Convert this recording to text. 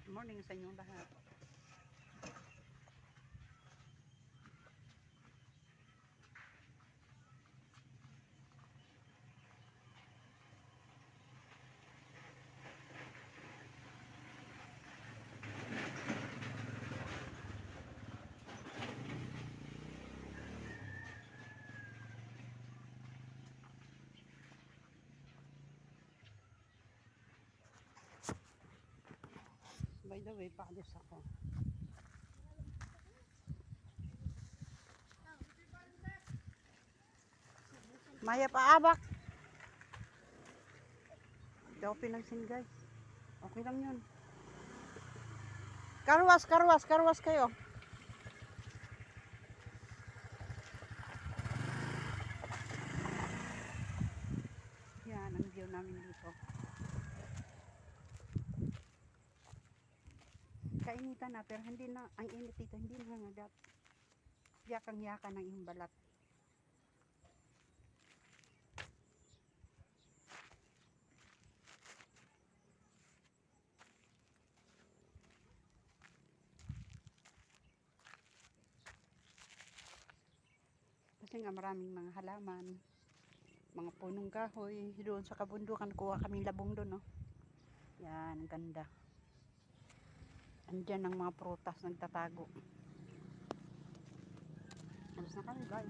Morning sa inyong lahat. By the way, paalis ako. Maya paabak. Hindi ako pinansin, guys. Okay lang yun. Karwas kayo. Yan, ang view namin dito. Kainitan na, pero hindi na, ang init dito, hindi na nangagat. Yakang-yakan ng iyong balat. Kasi nga maraming mga halaman, mga punong kahoy. Doon sa kabundukan, kuha kaming labong doon, no? Yan, ganda. Andyan ang mga prutas nagtatago. Alas na kami, bye.